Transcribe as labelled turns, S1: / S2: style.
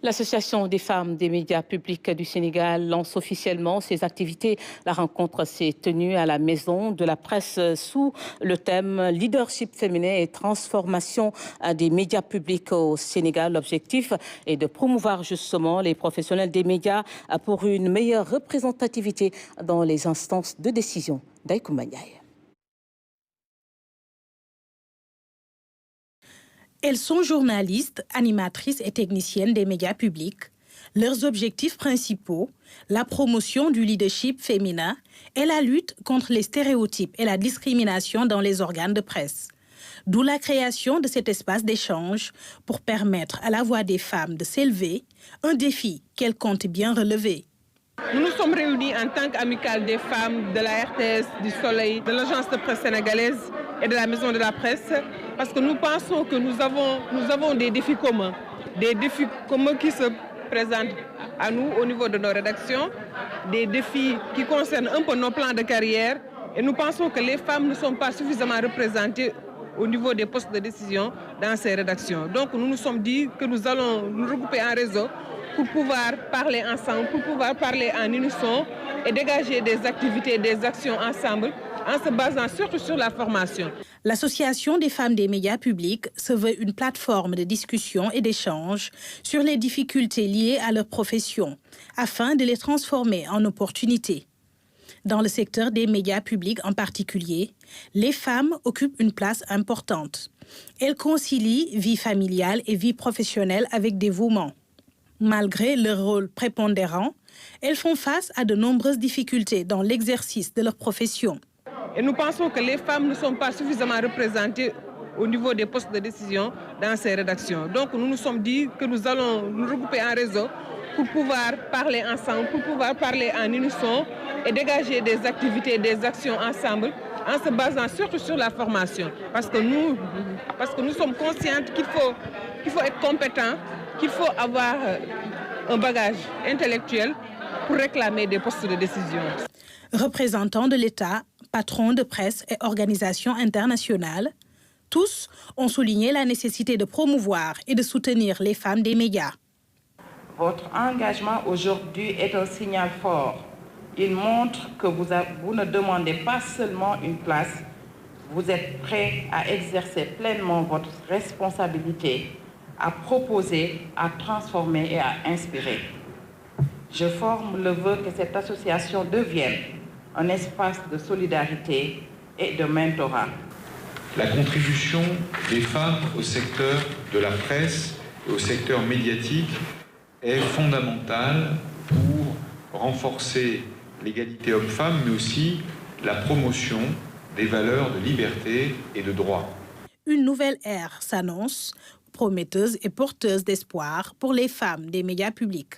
S1: L'Association des femmes des médias publics du Sénégal lance officiellement ses activités. La rencontre s'est tenue à la Maison de la Presse sous le thème Leadership féminin et transformation des médias publics au Sénégal. L'objectif est de promouvoir justement les professionnels des médias pour une meilleure représentativité dans les instances de décision. Daïkou Maniaï.
S2: Elles sont journalistes, animatrices et techniciennes des médias publics. Leurs objectifs principaux, la promotion du leadership féminin et la lutte contre les stéréotypes et la discrimination dans les organes de presse. D'où la création de cet espace d'échange pour permettre à la voix des femmes de s'élever, un défi qu'elles comptent bien relever.
S3: Nous nous sommes réunis en tant qu'amicale des femmes de la RTS, du Soleil, de l'Agence de presse sénégalaise et de la Maison de la Presse, parce que nous pensons que nous avons des défis communs qui se présentent à nous au niveau de nos rédactions, des défis qui concernent un peu nos plans de carrière, et nous pensons que les femmes ne sont pas suffisamment représentées au niveau des postes de décision dans ces rédactions. Donc nous nous sommes dit que nous allons nous regrouper en réseau pour pouvoir parler ensemble, pour pouvoir parler en unisson et dégager des activités, des actions ensemble en se basant surtout sur la formation.
S2: L'Association des femmes des médias publics se veut une plateforme de discussion et d'échange sur les difficultés liées à leur profession, afin de les transformer en opportunités. Dans le secteur des médias publics en particulier, les femmes occupent une place importante. Elles concilient vie familiale et vie professionnelle avec dévouement. Malgré leur rôle prépondérant, elles font face à de nombreuses difficultés dans l'exercice de leur profession.
S3: Et nous pensons que les femmes ne sont pas suffisamment représentées au niveau des postes de décision dans ces rédactions. Donc nous nous sommes dit que nous allons nous regrouper en réseau pour pouvoir parler ensemble, pour pouvoir parler en unisson et dégager des activités, des actions ensemble en se basant surtout sur la formation. Parce que nous sommes conscientes qu'il faut être compétent, qu'il faut avoir un bagage intellectuel pour réclamer des postes de décision.
S2: Représentants de l'État, patrons de presse et organisations internationales, tous ont souligné la nécessité de promouvoir et de soutenir les femmes des médias.
S4: Votre engagement aujourd'hui est un signal fort. Il montre que vous ne demandez pas seulement une place, vous êtes prêt à exercer pleinement votre responsabilité, à proposer, à transformer et à inspirer. Je forme le vœu que cette association devienne un espace de solidarité et de mentorat.
S5: La contribution des femmes au secteur de la presse et au secteur médiatique est fondamentale pour renforcer l'égalité homme-femme, mais aussi la promotion des valeurs de liberté et de droit.
S2: Une nouvelle ère s'annonce, prometteuse et porteuse d'espoir pour les femmes des médias publics.